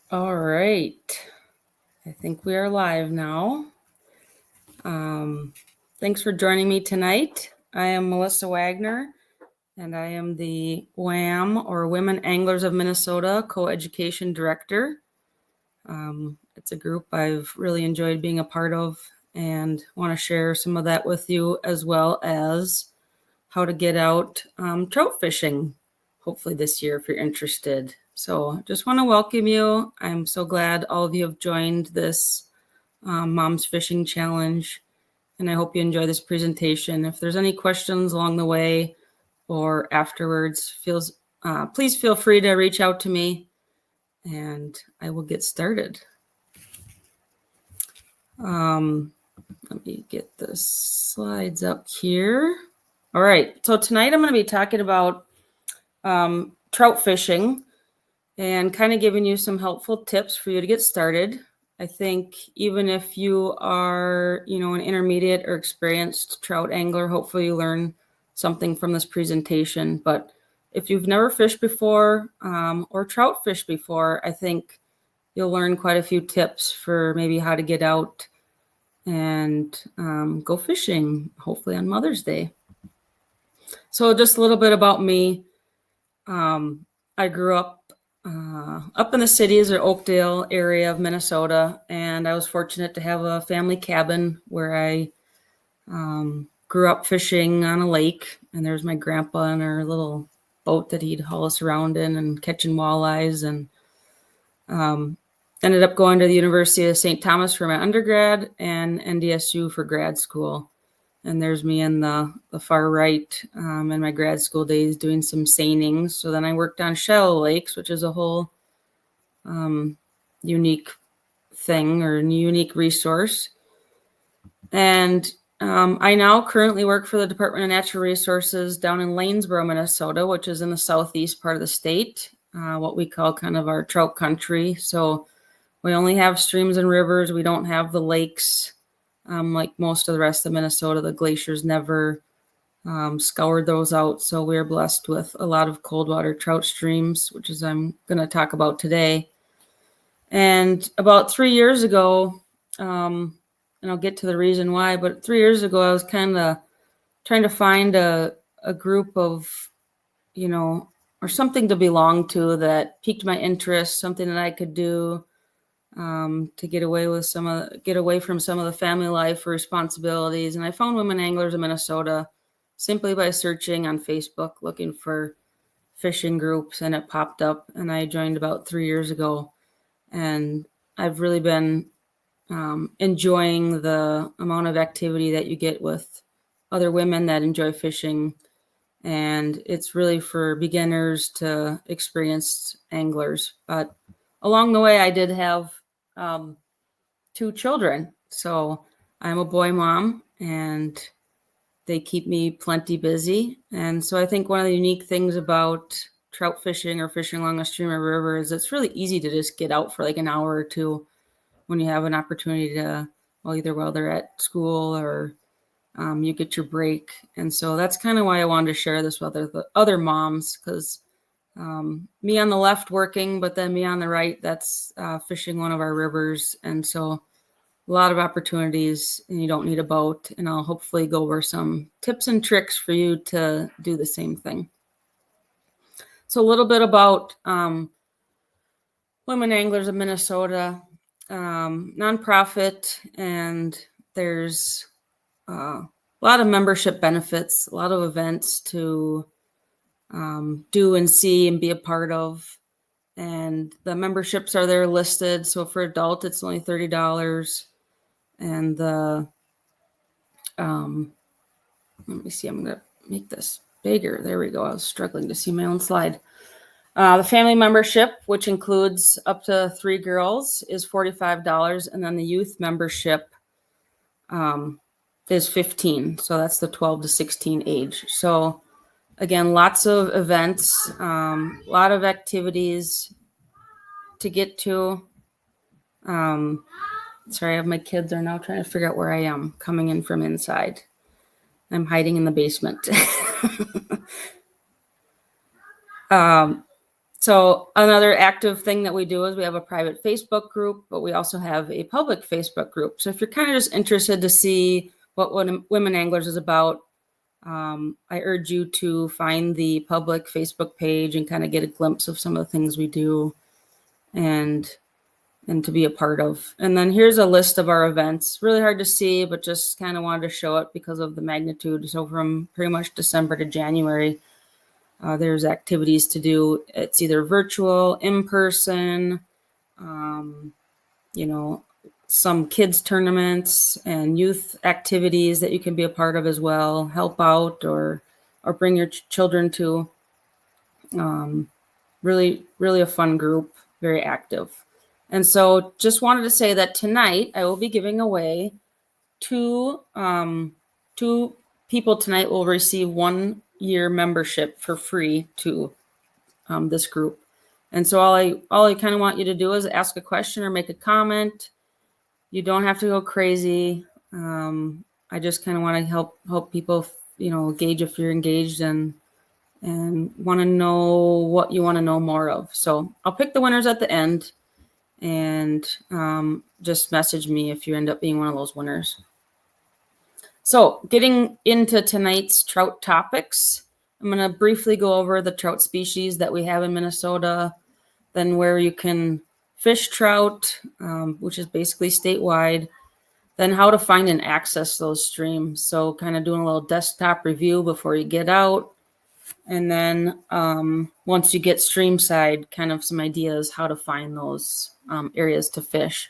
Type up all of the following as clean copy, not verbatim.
All right. I think we are live now. Thanks for joining me tonight. I am Melissa Wagner, and I am the WAM, or Women Anglers of Minnesota, Co-Education Director. It's a group I've really enjoyed being a part of and want to share some of that with you, as well as how to get out trout fishing, hopefully this year if you're interested. So just want to welcome you. I'm so glad all of you have joined this Mom's Fishing Challenge, and I hope you enjoy this presentation. If there's any questions along the way or afterwards, please feel free to reach out to me, and I will get started. Let me get the slides up here. All right, so tonight I'm going to be talking about trout fishing and kind of giving you some helpful tips for you to get started. I think even if you are, an intermediate or experienced trout angler, hopefully you learn something from this presentation. But if you've never fished before or trout fished before, I think you'll learn quite a few tips for maybe how to get out and go fishing, hopefully on Mother's Day. So just a little bit about me. I grew up in the cities or Oakdale area of Minnesota, and I was fortunate to have a family cabin where I grew up fishing on a lake, and there's my grandpa and our little boat that he'd haul us around in and catching walleyes, and ended up going to the University of St. Thomas for my undergrad and NDSU for grad school. And there's me in the far right in my grad school days doing some seinings. So then I worked on shallow lakes, which is a whole unique thing or unique resource. And I now currently work for the Department of Natural Resources down in Lanesboro, Minnesota, which is in the southeast part of the state, what we call kind of our trout country. So we only have streams and rivers. We don't have the lakes. Like most of the rest of Minnesota, the glaciers never scoured those out. So we're blessed with a lot of cold water trout streams, which is I'm going to talk about today. And about 3 years ago, and I'll get to the reason why, but 3 years ago, I was kind of trying to find a group of, or something to belong to that piqued my interest, something that I could do to get away from some of the family life or responsibilities. And I found Women Anglers of Minnesota simply by searching on Facebook, looking for fishing groups, and it popped up, and I joined about 3 years ago. And I've really been enjoying the amount of activity that you get with other women that enjoy fishing. And it's really for beginners to experienced anglers. But along the way, I did have 2 children. So I'm a boy mom, and they keep me plenty busy. And so I think one of the unique things about trout fishing or fishing along a stream or river is it's really easy to just get out for like an hour or two when you have an opportunity to, either while they're at school or you get your break. And so that's kind of why I wanted to share this with other moms, because me on the left working, but then me on the right, that's fishing one of our rivers. And so a lot of opportunities, and you don't need a boat. And I'll hopefully go over some tips and tricks for you to do the same thing. So a little bit about Women Anglers of Minnesota, nonprofit, and there's a lot of membership benefits, a lot of events to do and see and be a part of. And the memberships are there listed. So for adult, it's only $30. And the, let me see, I'm going to make this bigger. There we go. I was struggling to see my own slide. The family membership, which includes up to 3 girls, is $45. And then the youth membership is $15. So that's the 12 to 16 age. So again, lots of events, a lot of activities to get to. Sorry, my kids are now trying to figure out where I am coming in from inside. I'm hiding in the basement. So another active thing that we do is we have a private Facebook group, but we also have a public Facebook group. So if you're kind of just interested to see what Women Anglers is about, I urge you to find the public Facebook page and kind of get a glimpse of some of the things we do and to be a part of. And then here's a list of our events. Really hard to see, but just kind of wanted to show it because of the magnitude. So from pretty much December to January, there's activities to do. It's either virtual, in person, some kids tournaments and youth activities that you can be a part of as well, help out or bring your children to. Really, really a fun group, very active. And so just wanted to say that tonight I will be giving away two people tonight will receive 1 year membership for free to this group. And so all I kind of want you to do is ask a question or make a comment. You don't have to go crazy. I just kind of want to help people, gauge if you're engaged and want to know what you want to know more of. So I'll pick the winners at the end, and just message me if you end up being one of those winners. So getting into tonight's trout topics, I'm going to briefly go over the trout species that we have in Minnesota, then where you can fish trout, which is basically statewide, then how to find and access those streams. So kind of doing a little desktop review before you get out. And then once you get streamside, kind of some ideas how to find those areas to fish.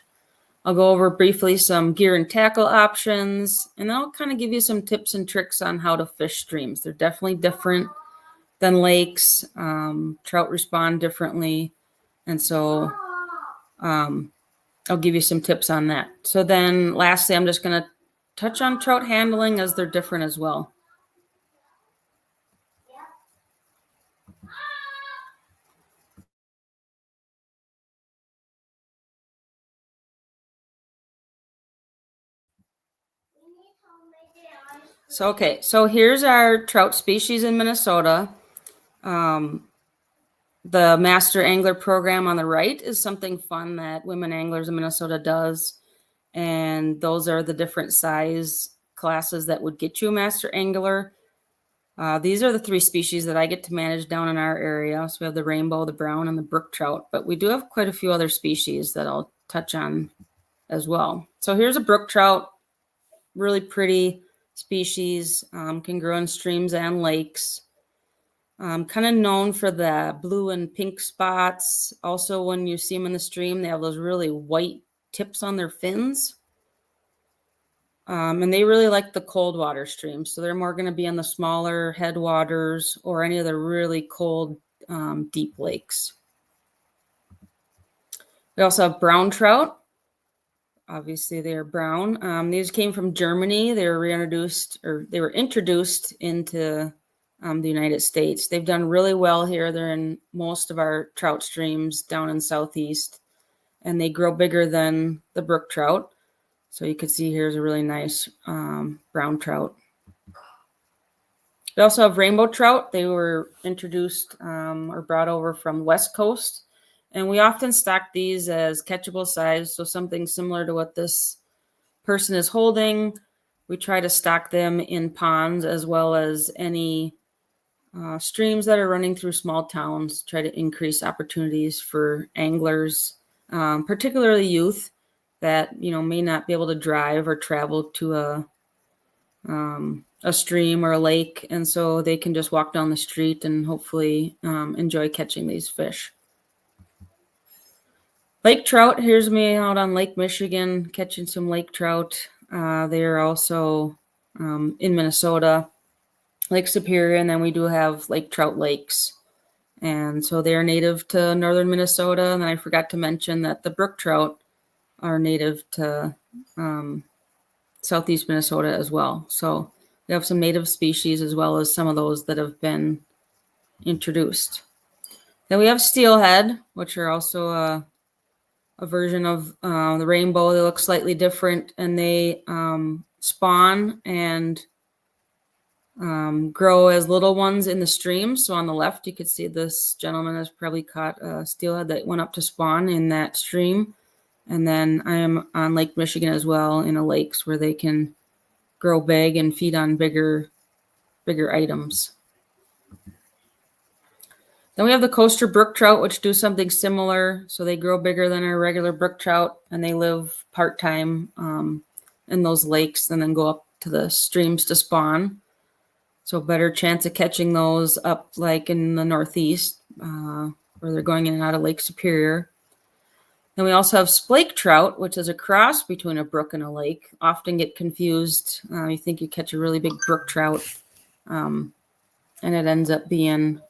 I'll go over briefly some gear and tackle options, and then I'll kind of give you some tips and tricks on how to fish streams. They're definitely different than lakes. Trout respond differently. And so I'll give you some tips on that. So then lastly, I'm just going to touch on trout handling as they're different as well. So here's our trout species in Minnesota. The Master Angler program on the right is something fun that Women Anglers in Minnesota does. And those are the different size classes that would get you a Master Angler. These are the 3 species that I get to manage down in our area. So we have the rainbow, the brown, and the brook trout. But we do have quite a few other species that I'll touch on as well. So here's a brook trout, really pretty species, can grow in streams and lakes. Kind of known for the blue and pink spots. Also, when you see them in the stream, they have those really white tips on their fins. And they really like the cold water streams. So they're more going to be on the smaller headwaters or any of the really cold, deep lakes. We also have brown trout. Obviously, they are brown. These came from Germany. They were introduced into the United States. They've done really well here. They're in most of our trout streams down in Southeast, and they grow bigger than the brook trout. So you can see here's a really nice brown trout. We also have rainbow trout. They were introduced or brought over from West Coast. And we often stock these as catchable size, so something similar to what this person is holding. We try to stock them in ponds as well as any streams that are running through small towns, try to increase opportunities for anglers, particularly youth that may not be able to drive or travel to a stream or a lake, and so they can just walk down the street and hopefully enjoy catching these fish. Lake trout, here's me out on Lake Michigan catching some lake trout. They are also in Minnesota, Lake Superior, and then we do have lake trout lakes. And so they are native to northern Minnesota. And I forgot to mention that the brook trout are native to southeast Minnesota as well. So we have some native species as well as some of those that have been introduced. Then we have steelhead, which are also a version of the rainbow. They look slightly different, and they spawn and grow as little ones in the stream. So on the left, you could see this gentleman has probably caught a steelhead that went up to spawn in that stream. And then I am on Lake Michigan as well, in a lakes where they can grow big and feed on bigger items. Then we have the coaster brook trout, which do something similar. So they grow bigger than our regular brook trout, and they live part-time in those lakes and then go up to the streams to spawn. So better chance of catching those up like in the Northeast, where they're going in and out of Lake Superior. Then we also have splake trout, which is a cross between a brook and a lake. Often get confused. You think you catch a really big brook trout, and it ends up being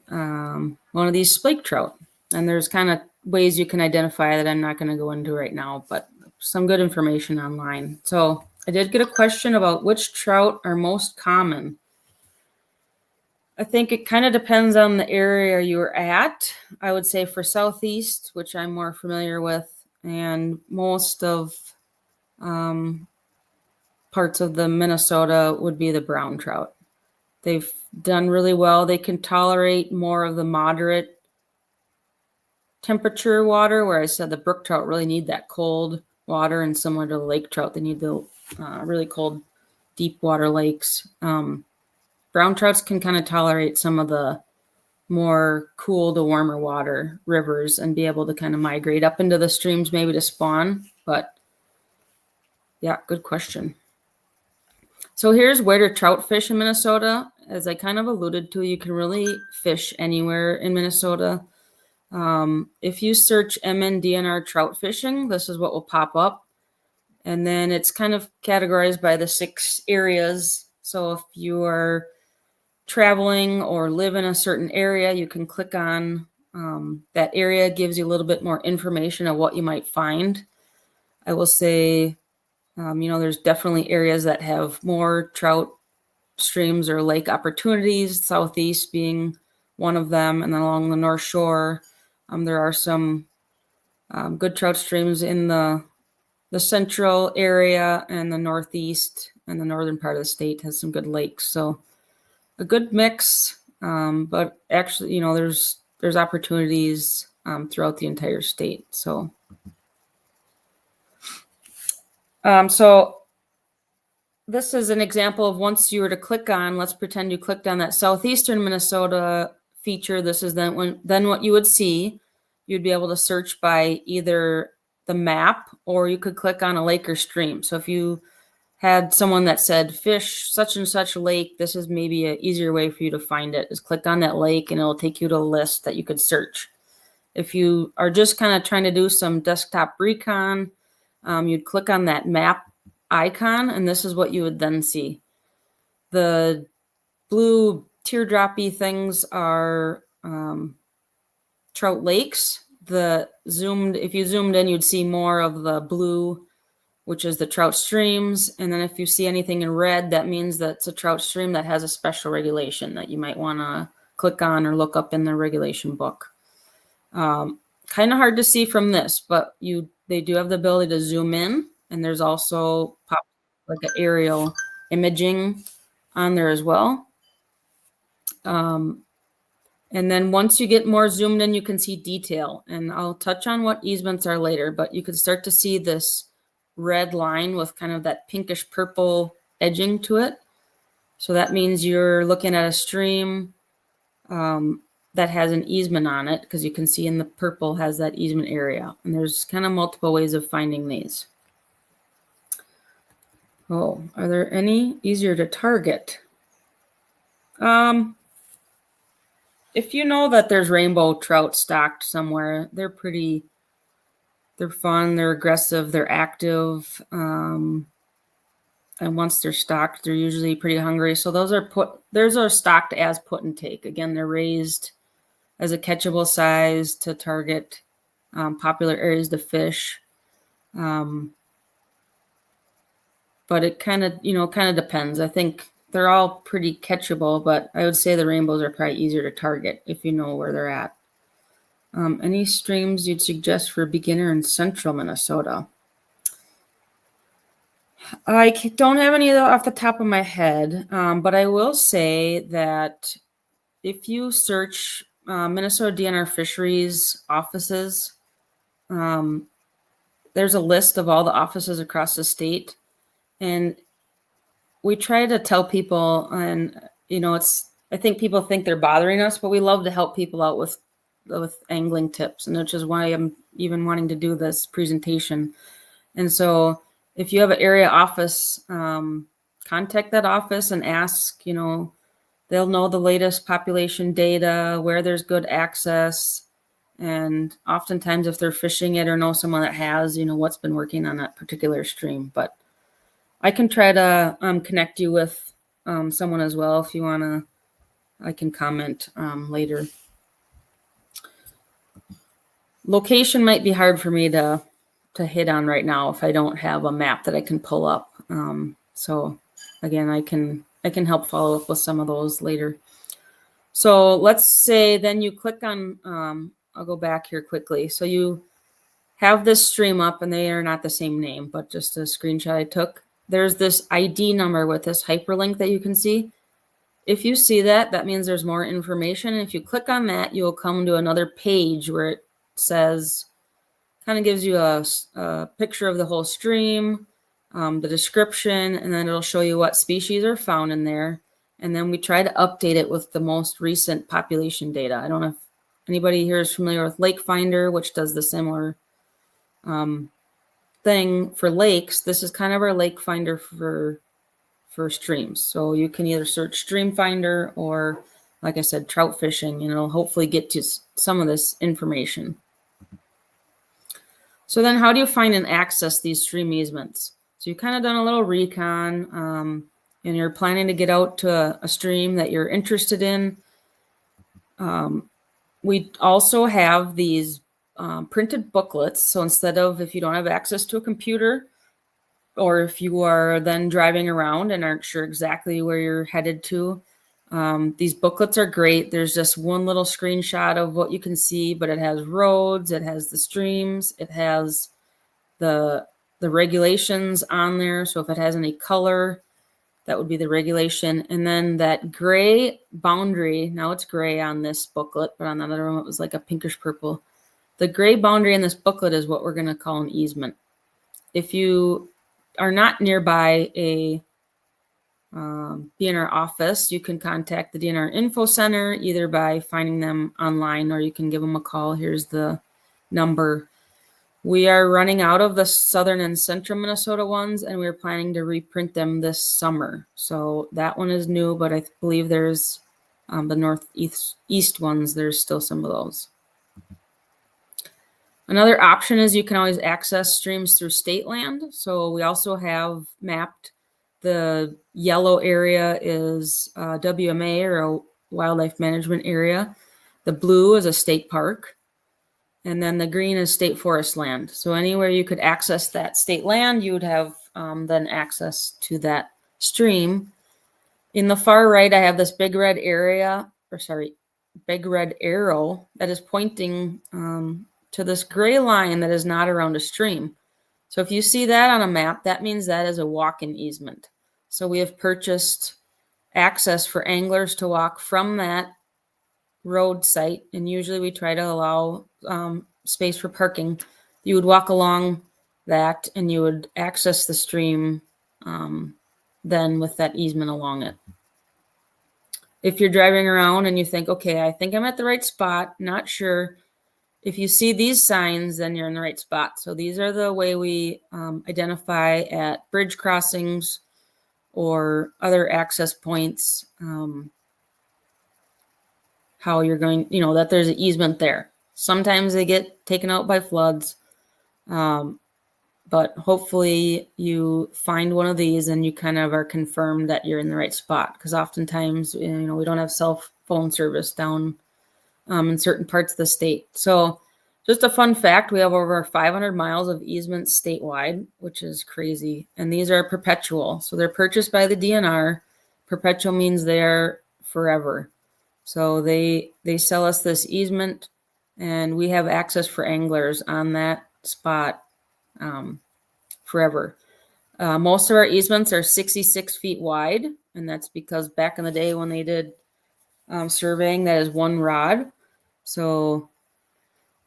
one of these splake trout. And there's kind of ways you can identify that I'm not going to go into right now, but some good information online. So I did get a question about which trout are most common. I think it kind of depends on the area you're at. I would say for Southeast, which I'm more familiar with, and most of parts of the Minnesota would be the brown trout. They've done really well. They can tolerate more of the moderate temperature water, where I said the brook trout really need that cold water, and similar to the lake trout, they need the really cold, deep water lakes. Brown trouts can kind of tolerate some of the more cool to warmer water rivers and be able to kind of migrate up into the streams maybe to spawn. But yeah, good question. So here's where to trout fish in Minnesota. As I kind of alluded to, you can really fish anywhere in Minnesota. If you search MNDNR trout fishing, this is what will pop up. And then it's kind of categorized by the 6 areas. So if you are traveling or live in a certain area, you can click on that area. It gives you a little bit more information of what you might find. I will say, there's definitely areas that have more trout streams or lake opportunities, Southeast being one of them. And then along the North Shore, there are some good trout streams in the central area, and the Northeast and the northern part of the state has some good lakes. So a good mix, but actually, there's opportunities throughout the entire state. So, so this is an example of once you were to click on, let's pretend you clicked on that southeastern Minnesota feature. This is then what you would see. You'd be able to search by either the map, or you could click on a lake or stream. So if you had someone that said fish such and such lake, this is maybe an easier way for you to find it, is click on that lake and it'll take you to a list that you could search. If you are just kind of trying to do some desktop recon, you'd click on that map icon, and this is what you would then see. The blue teardroppy things are trout lakes. If you zoomed in, you'd see more of the blue, which is the trout streams. And then if you see anything in red, that means that's a trout stream that has a special regulation that you might want to click on or look up in the regulation book. Kind of hard to see from this, but they do have the ability to zoom in, and there's also like an aerial imaging on there as well. And then once you get more zoomed in, you can see detail. And I'll touch on what easements are later, but you can start to see this red line with kind of that pinkish purple edging to it. So that means you're looking at a stream that has an easement on it, because you can see in the purple has that easement area. And there's kind of multiple ways of finding these. Oh, are there any easier to target? If you know that there's rainbow trout stocked somewhere, they're fun, they're aggressive, they're active. And once they're stocked, they're usually pretty hungry. So those are stocked as put and take. Again, they're raised as a catchable size to target popular areas to fish. But it kind of depends. I think they're all pretty catchable, but I would say the rainbows are probably easier to target if you know where they're at. Any streams you'd suggest for a beginner in central Minnesota? don't have any off the top of my head, but I will say that if you search Minnesota DNR Fisheries offices, there's a list of all the offices across the state. And we try to tell people, and I think people think they're bothering us, but we love to help people out with angling tips, and which is why I'm even wanting to do this presentation. And so if you have an area office, contact that office and ask, they'll know the latest population data, where there's good access. And oftentimes if they're fishing it or know someone that has, what's been working on that particular stream. But I can try to connect you with someone as well if you want to. I can comment later. Location might be hard for me to hit on right now if I don't have a map that I can pull up. So again, I can help follow up with some of those later. So let's say then you click on, I'll go back here quickly. So you have this stream up, and they are not the same name, but just a screenshot I took. There's this ID number with this hyperlink that you can see. If you see that, that means there's more information. And if you click on that, you'll come to another page where it says, kind of gives you a picture of the whole stream, the description, and then it'll show you what species are found in there. And then we try to update it with the most recent population data. I don't know if anybody here is familiar with Lake Finder, which does the similar thing for lakes. This is kind of our Lake Finder for streams. So you can either search Stream Finder or, like I said, trout fishing, and it'll hopefully get to some of this information. So then how do you find and access these stream easements? So you've kind of done a little recon, and you're planning to get out to a stream that you're interested in. We also have these printed booklets. So instead of, if you don't have access to a computer, or if you are then driving around and aren't sure exactly where you're headed to, these booklets are great. There's just one little screenshot of what you can see, but it has roads, it has the streams, it has the regulations on there. So if it has any color, that would be the regulation. And then that gray boundary, now it's gray on this booklet, but on the other one it was like a pinkish purple. The gray boundary in this booklet is what we're going to call an easement. If you are not nearby a DNR office, you can contact the DNR Info Center either by finding them online, or you can give them a call. Here's the number. We are running out of the southern and central Minnesota ones, and we're planning to reprint them this summer. So that one is new, but I believe there's the northeast ones. There's still some of those. Another option is you can always access streams through state land. So we also have mapped the yellow area is WMA, or a wildlife management area. The blue is a state park. And then the green is state forest land. So anywhere you could access that state land, you would have then access to that stream. In the far right, I have this big red arrow that is pointing to this gray line that is not around a stream. So if you see that on a map, that means that is a walk-in easement. So we have purchased access for anglers to walk from that road site, and usually we try to allow space for parking. You would walk along that and you would access the stream then with that easement along it. If you're driving around and you think, okay, I think I'm at the right spot, not sure, if you see these signs, then you're in the right spot. So these are the way we identify at bridge crossings or other access points, how you're going, that there's an easement there. Sometimes they get taken out by floods, but hopefully you find one of these and you kind of are confirmed that you're in the right spot, because oftentimes, we don't have cell phone service down in certain parts of the state. So just a fun fact, we have over 500 miles of easements statewide, which is crazy. And these are perpetual. So they're purchased by the DNR. Perpetual means they're forever. So they sell us this easement, and we have access for anglers on that spot forever. Most of our easements are 66 feet wide, and that's because back in the day when they did surveying, that is one rod. So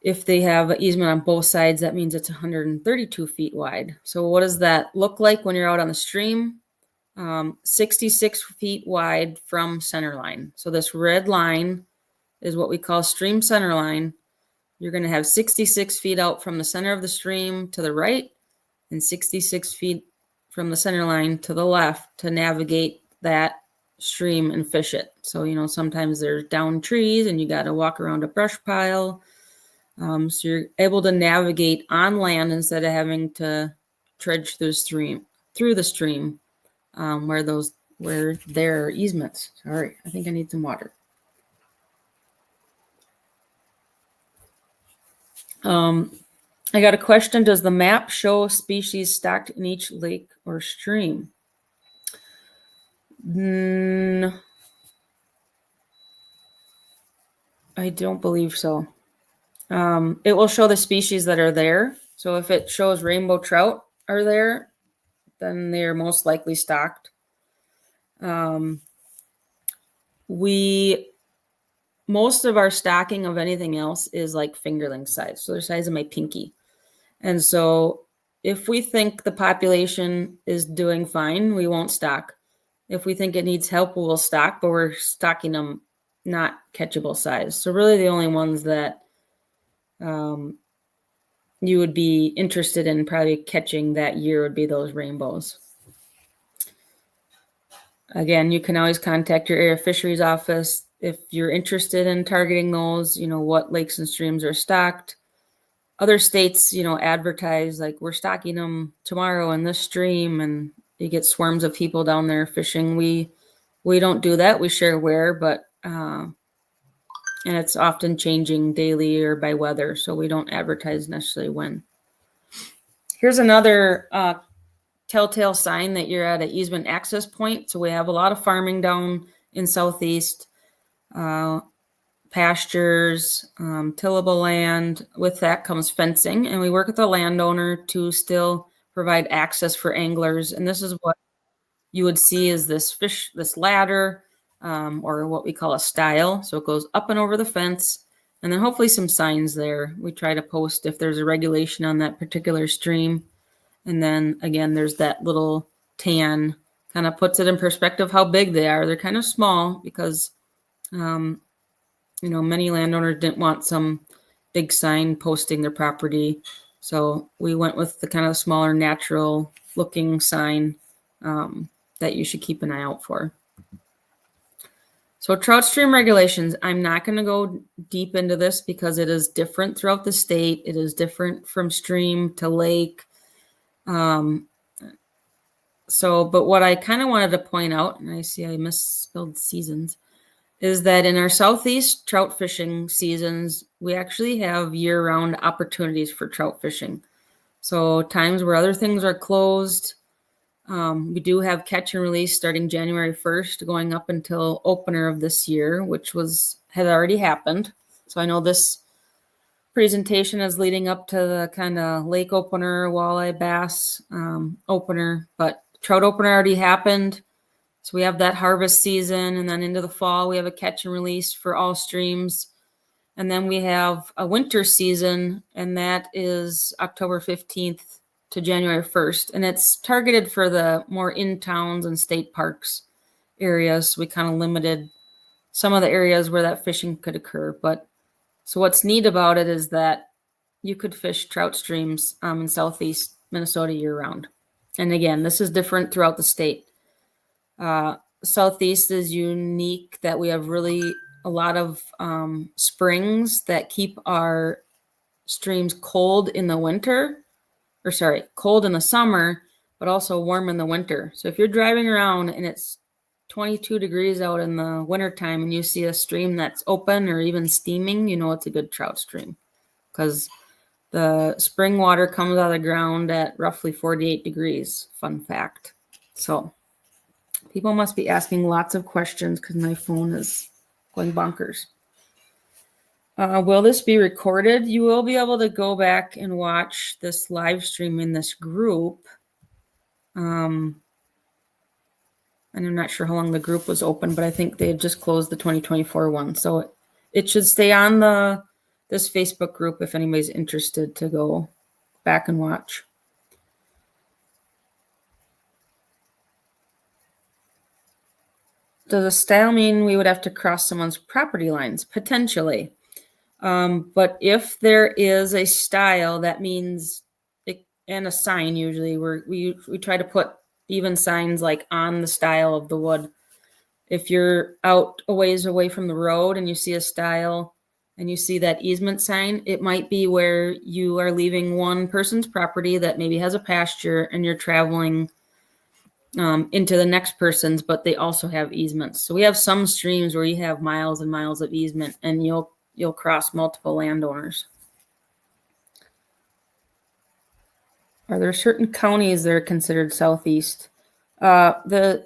if they have an easement on both sides, that means it's 132 feet wide. So what does that look like when you're out on the stream? 66 feet wide from center line. So this red line is what we call stream center line. You're going to have 66 feet out from the center of the stream to the right and 66 feet from the center line to the left to navigate that stream and fish it. So, sometimes there's down trees and you got to walk around a brush pile. So you're able to navigate on land instead of having to trudge through the stream where there are easements. Sorry, I think I need some water. I got a question. Does the map show species stocked in each lake or stream? I don't believe so. It will show the species that are there. So if it shows rainbow trout are there, then they're most likely stocked. Most of our stocking of anything else is like fingerling size. So the size of my pinky. And so if we think the population is doing fine, we won't stock. If we think it needs help, we'll stock, but we're stocking them not catchable size. So really the only ones that you would be interested in probably catching that year would be those rainbows. Again, you can always contact your area fisheries office if you're interested in targeting those, what lakes and streams are stocked. Other states, advertise like we're stocking them tomorrow in this stream, and you get swarms of people down there fishing. We don't do that. We share where, but and it's often changing daily or by weather, so we don't advertise necessarily when. Here's another telltale sign that you're at an easement access point. So we have a lot of farming down in Southeast, pastures, tillable land. With that comes fencing, and we work with the landowner to still provide access for anglers. And this is what you would see is this ladder, or what we call a stile. So it goes up and over the fence, and then hopefully some signs there. We try to post if there's a regulation on that particular stream. And then again, there's that little tan, kind of puts it in perspective how big they are. They're kind of small because, many landowners didn't want some big sign posting their property. So we went with the kind of smaller, natural looking sign that you should keep an eye out for. So trout stream regulations, I'm not going to go deep into this because it is different throughout the state. It is different from stream to lake. But what I kind of wanted to point out, and I see I misspelled seasons, is that in our Southeast trout fishing seasons, we actually have year-round opportunities for trout fishing. So times where other things are closed, we do have catch and release starting January 1st, going up until opener of this year, which had already happened. So I know this presentation is leading up to the kind of lake opener, walleye, bass opener, but trout opener already happened. So we have that harvest season, and then into the fall, we have a catch and release for all streams. And then we have a winter season, and that is October 15th to January 1st. And it's targeted for the more in towns and state parks areas. So we kind of limited some of the areas where that fishing could occur. So what's neat about it is that you could fish trout streams in Southeast Minnesota year round. And again, this is different throughout the state. Southeast is unique that we have really a lot of springs that keep our streams cold in the cold in the summer, but also warm in the winter. So if you're driving around and it's 22 degrees out in the wintertime and you see a stream that's open or even steaming, it's a good trout stream because the spring water comes out of the ground at roughly 48 degrees. Fun fact. So people must be asking lots of questions because my phone is going bonkers. Will this be recorded? You will be able to go back and watch this live stream in this group. And I'm not sure how long the group was open, but I think they had just closed the 2024 one. So it should stay on this Facebook group if anybody's interested to go back and watch. Does a style mean we would have to cross someone's property lines? Potentially. But if there is a style, that means it, and a sign usually, we try to put even signs like on the style of the wood. If you're out a ways away from the road and you see a style and you see that easement sign, it might be where you are leaving one person's property that maybe has a pasture and you're traveling into the next person's, but they also have easements. So we have some streams where you have miles and miles of easement, and you'll cross multiple landowners. Are there certain counties that are considered southeast? There's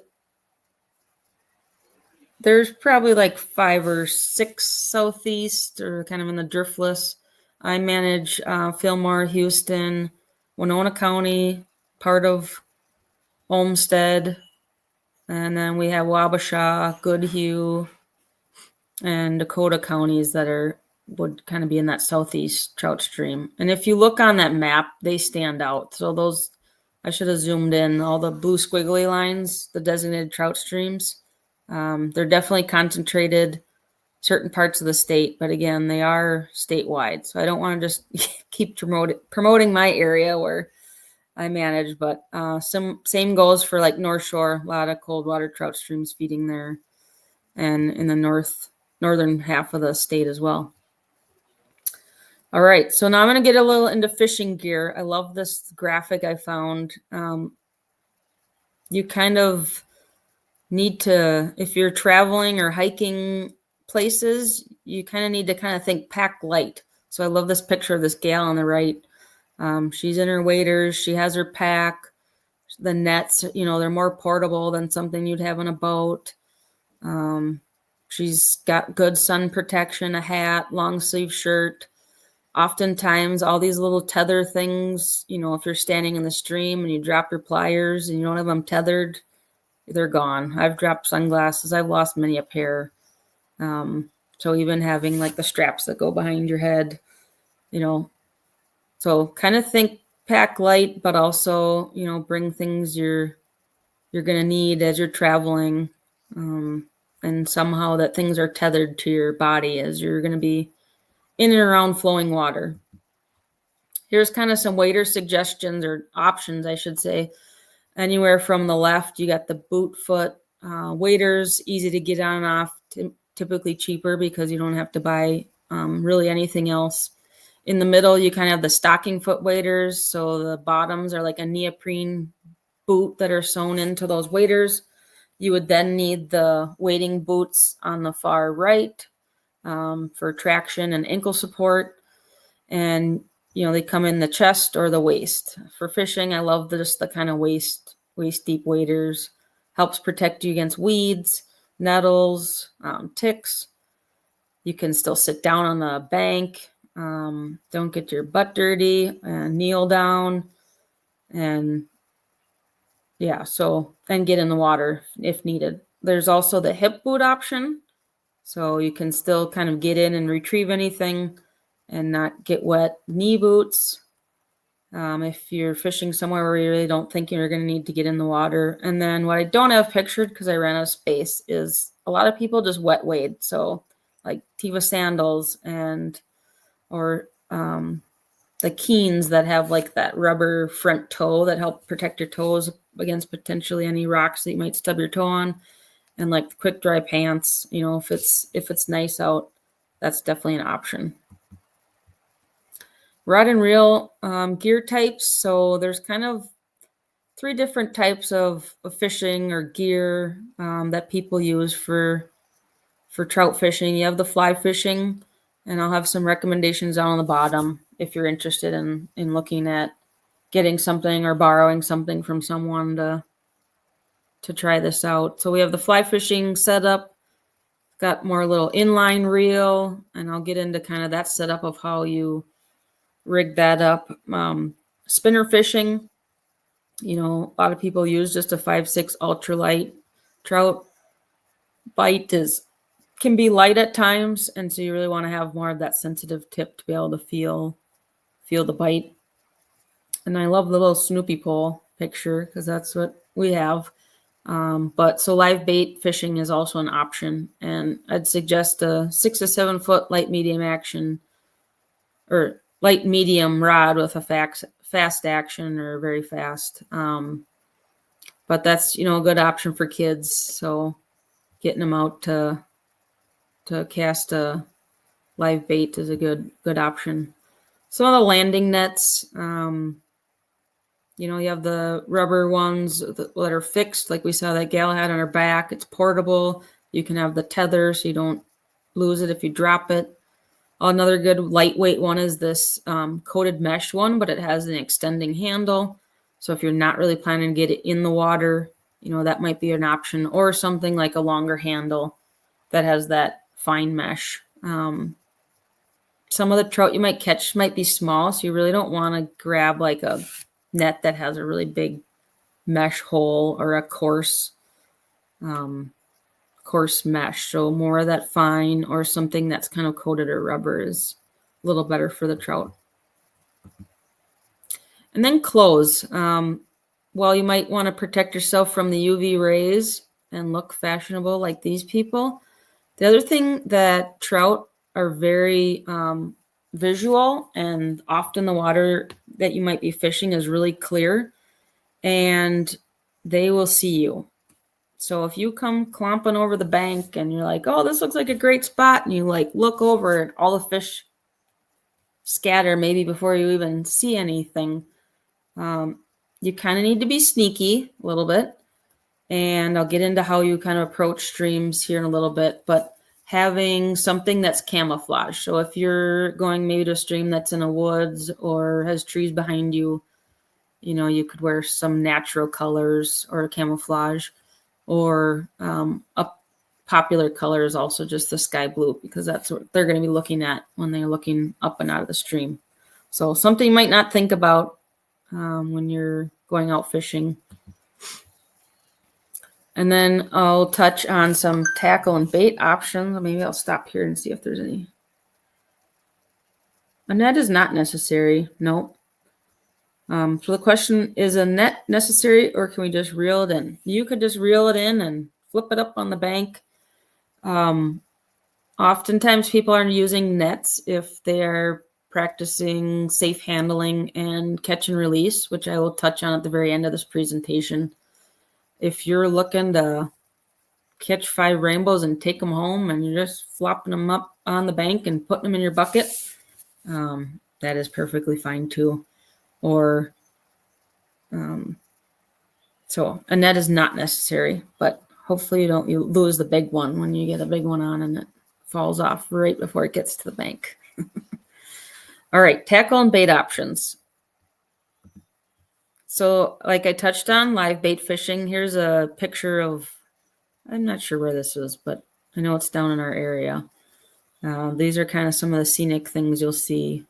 probably like 5 or 6 southeast, or kind of in the driftless. I manage Fillmore, Houston, Winona County, part of Olmsted, and then we have Wabasha, Goodhue, and Dakota counties that would kind of be in that southeast trout stream. And if you look on that map, they stand out. So those, I should have zoomed in, all the blue squiggly lines, the designated trout streams. They're definitely concentrated certain parts of the state, but again, they are statewide. So I don't want to just keep promoting my area where I manage, but same goes for like North Shore, a lot of cold water trout streams feeding there, and in the northern half of the state as well. All right, so now I'm going to get a little into fishing gear. I love this graphic I found. You kind of need to, if you're traveling or hiking places, you kind of need to kind of think pack light. So I love this picture of this gal on the right. She's in her waders. She has her pack. The nets, they're more portable than something you'd have on a boat. She's got good sun protection, a hat, long sleeve shirt. Oftentimes, all these little tether things, if you're standing in the stream and you drop your pliers and you don't have them tethered, they're gone. I've dropped sunglasses. I've lost many a pair. So even having like the straps that go behind your head, so kind of think pack light, but also, bring things you're going to need as you're traveling. And somehow that things are tethered to your body as you're going to be in and around flowing water. Here's kind of some wader suggestions, or options, I should say. Anywhere from the left, you got the boot foot waders, easy to get on and off, typically cheaper because you don't have to buy really anything else. In the middle, you kind of have the stocking foot waders. So the bottoms are like a neoprene boot that are sewn into those waders. You would then need the wading boots on the far right for traction and ankle support. And, they come in the chest or the waist. For fishing, I love just the kind of waist deep waders. Helps protect you against weeds, nettles, ticks. You can still sit down on the bank. Don't get your butt dirty, and kneel down. And then get in the water if needed. There's also the hip boot option. So you can still kind of get in and retrieve anything and not get wet. Knee boots, if you're fishing somewhere where you really don't think you're going to need to get in the water. And then what I don't have pictured because I ran out of space is a lot of people just wet wade. So like Tiva sandals or the Keens that have like that rubber front toe that help protect your toes against potentially any rocks that you might stub your toe on. And like quick dry pants, if it's nice out, that's definitely an option. Rod and reel gear types. So there's kind of 3 different types of fishing or gear that people use for trout fishing. You have the fly fishing, and I'll have some recommendations down on the bottom if you're interested in looking at getting something or borrowing something from someone to try this out. So we have the fly fishing setup, got more little inline reel, and I'll get into kind of that setup of how you rig that up. Spinner fishing, A lot of people use just a 5/6 ultralight. Trout bite can be light at times, and so you really want to have more of that sensitive tip to be able to feel the bite. And I love the little Snoopy pole picture because that's what we have. But so live bait fishing is also an option, and I'd suggest a 6 to 7 foot light medium action or light medium rod with a fast action or very fast. But that's a good option for kids. So getting them out to cast a live bait is a good option. Some of the landing nets, you have the rubber ones that are fixed, like we saw that gal had on her back. It's portable. You can have the tether so you don't lose it if you drop it. Another good lightweight one is this coated mesh one, but it has an extending handle. So if you're not really planning to get it in the water, that might be an option, or something like a longer handle that has that fine mesh. Some of the trout you might catch might be small, so you really don't want to grab like a net that has a really big mesh hole or a coarse mesh. So more of that fine or something that's kind of coated or rubber is a little better for the trout. And then clothes. While you might want to protect yourself from the UV rays and look fashionable like these people, the other thing that trout are very visual, and often the water that you might be fishing is really clear, and they will see you. So if you come clomping over the bank and you're like, oh, this looks like a great spot, and you like look over and all the fish scatter maybe before you even see anything, you kind of need to be sneaky a little bit. And I'll get into how you kind of approach streams here in a little bit, but having something that's camouflage. So if you're going maybe to a stream that's in a woods or has trees behind you, you could wear some natural colors or camouflage, or a popular color is also just the sky blue, because that's what they're going to be looking at when they're looking up and out of the stream. So something you might not think about when you're going out fishing. And then I'll touch on some tackle and bait options. Maybe I'll stop here and see if there's any. A net is not necessary. Nope. So the question is, a net necessary, or can we just reel it in? You could just reel it in and flip it up on the bank. Oftentimes people are using nets if they are practicing safe handling and catch and release, which I will touch on at the very end of this presentation. If you're looking to catch 5 rainbows and take them home and you're just flopping them up on the bank and putting them in your bucket, that is perfectly fine too. Or so a net is not necessary, but hopefully you lose the big one when you get a big one on and it falls off right before it gets to the bank. All right, tackle and bait options. So like I touched on, live bait fishing. Here's a picture of, I'm not sure where this is, but I know it's down in our area. These are kind of some of the scenic things you'll see.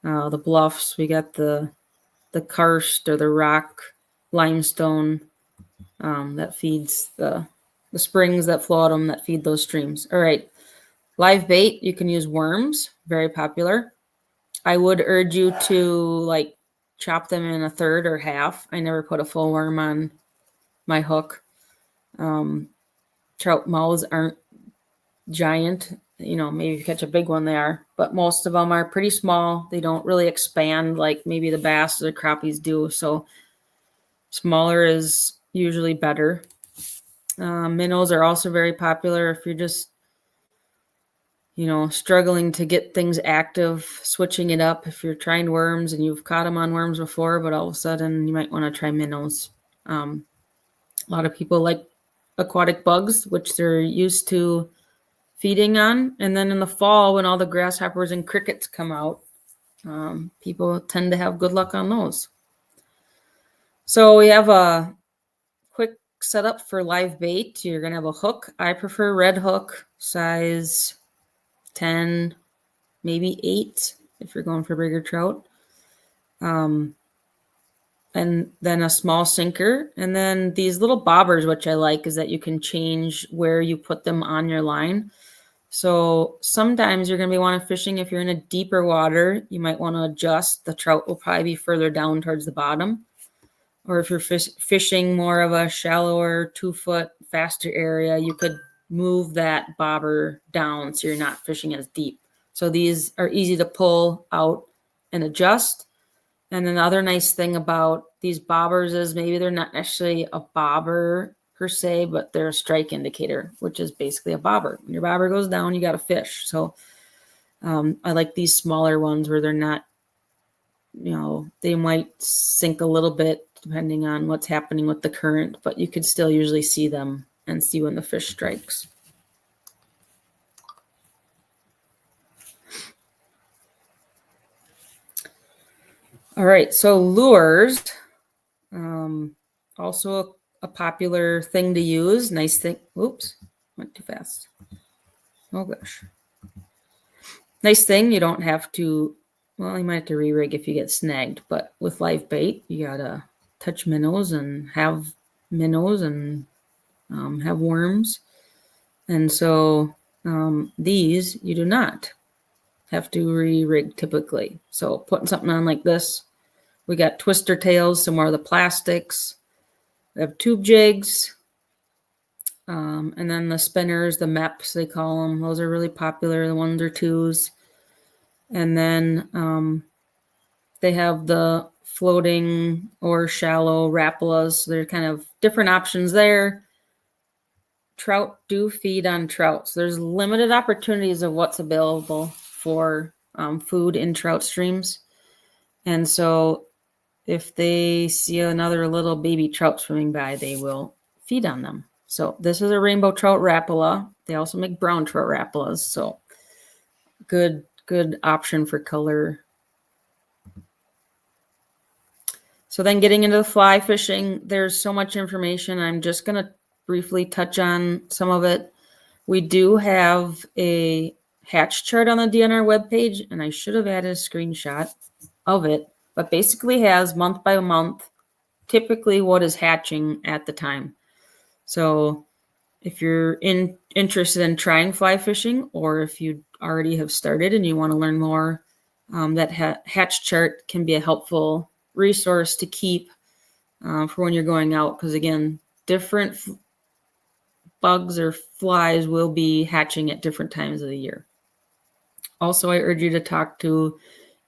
The bluffs, we got the karst or the rock limestone that feeds the springs that flow out them that feed those streams. All right, live bait, you can use worms, very popular. I would urge you to like chop them in a third or half. I never put a full worm on my hook. Trout mouths aren't giant. Maybe if you catch a big one, they are, but most of them are pretty small. They don't really expand like maybe the bass or the crappies do. So smaller is usually better. Minnows are also very popular if you're just, struggling to get things active, switching it up. If you're trying worms and you've caught them on worms before, but all of a sudden you might want to try minnows. A lot of people like aquatic bugs, which they're used to feeding on. And then in the fall, when all the grasshoppers and crickets come out, people tend to have good luck on those. So we have a quick setup for live bait. You're going to have a hook. I prefer red hook, size 10, maybe 8 if you're going for bigger trout. and then a small sinker. And then these little bobbers, which I like, is that you can change where you put them on your line. So sometimes you're going to be wanting fishing. If you're in a deeper water, you might want to adjust. The trout will probably be further down towards the bottom. Or if you're fishing more of a shallower 2-foot faster area, you could move that bobber down so you're not fishing as deep. So these are easy to pull out and adjust. And another nice thing about these bobbers is maybe they're not necessarily a bobber per se, but they're a strike indicator, which is basically a bobber. When your bobber goes down, you got to fish. So I like these smaller ones where they're not, they might sink a little bit depending on what's happening with the current, but you could still usually see them and see when the fish strikes. All right, so lures, also a popular thing to use. Nice thing. Oops, went too fast. Oh gosh. Nice thing, you don't have to, well, you might have to re-rig if you get snagged, but with live bait, you gotta touch minnows and have minnows and have worms. And so these you do not have to re-rig typically. So putting something on like this, we got twister tails, some more of the plastics. We have tube jigs. And then the spinners, the MEPs, they call them. Those are really popular, the 1s or 2s. And then they have the floating or shallow Rapalas. So there are kind of different options there. Trout do feed on trout. So there's limited opportunities of what's available for food in trout streams. And so if they see another little baby trout swimming by, they will feed on them. So this is a rainbow trout Rapala. They also make brown trout Rapalas. So good option for color. So then getting into the fly fishing, there's so much information. I'm just going to briefly touch on some of it. We do have a hatch chart on the DNR webpage, and I should have added a screenshot of it, but basically has month by month, typically what is hatching at the time. So if you're interested in trying fly fishing, or if you already have started and you want to learn more, that hatch chart can be a helpful resource to keep for when you're going out. Because again, different bugs or flies will be hatching at different times of the year. Also, I urge you to talk to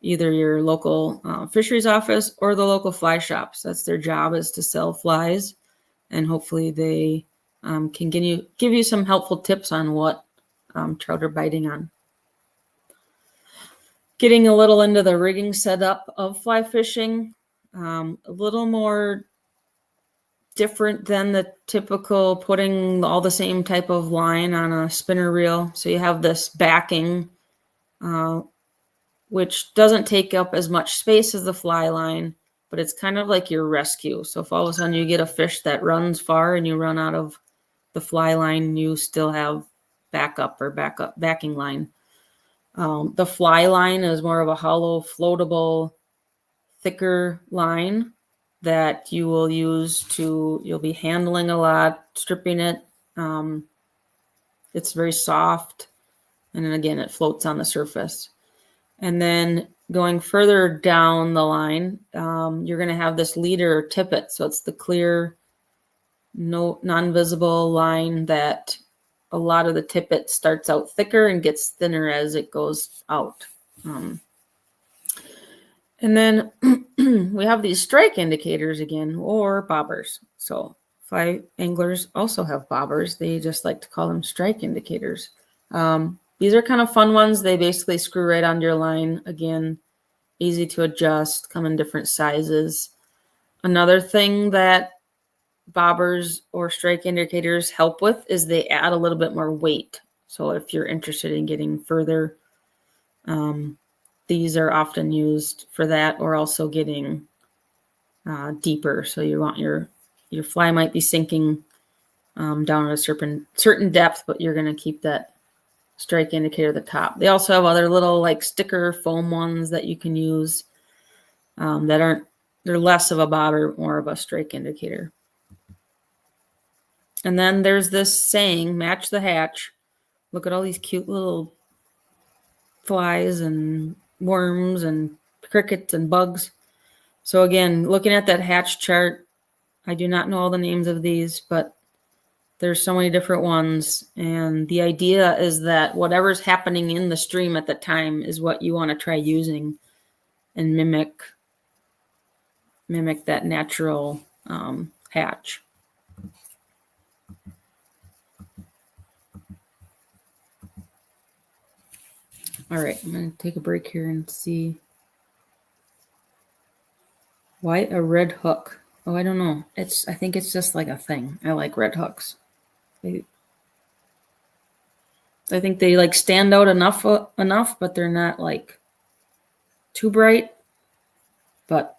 either your local fisheries office or the local fly shops. That's their job, is to sell flies, and hopefully they can give you some helpful tips on what trout are biting on. Getting a little into the rigging setup of fly fishing, a little more different than the typical putting all the same type of line on a spinner reel. So you have this backing, which doesn't take up as much space as the fly line, but it's kind of like your rescue. So if all of a sudden you get a fish that runs far and you run out of the fly line, you still have backing line. The fly line is more of a hollow, floatable, thicker line that you will use you'll be handling a lot, stripping it. It's very soft. And then again, it floats on the surface. And then going further down the line, you're going to have this leader tippet. So it's the clear, non-visible line that a lot of the tippet starts out thicker and gets thinner as it goes out. And then we have these strike indicators again, or bobbers. So fly anglers also have bobbers. They just like to call them strike indicators. These are kind of fun ones. They basically screw right onto your line. Again, easy to adjust, come in different sizes. Another thing that bobbers or strike indicators help with is they add a little bit more weight. So if you're interested in getting further, these are often used for that, or also getting deeper. So you want your fly might be sinking down at a certain depth, but you're going to keep that strike indicator at the top. They also have other little like sticker foam ones that you can use that aren't they're less of a bobber, more of a strike indicator. And then there's this saying, match the hatch. Look at all these cute little flies and worms and crickets and bugs. So again, looking at that hatch chart, I do not know all the names of these, but there's so many different ones. And the idea is that whatever's happening in the stream at the time is what you want to try using and mimic that natural hatch. All right, I'm going to take a break here and see. Why a red hook? Oh, I don't know. I think it's just like a thing. I like red hooks. I think they like stand out enough, but they're not like too bright. But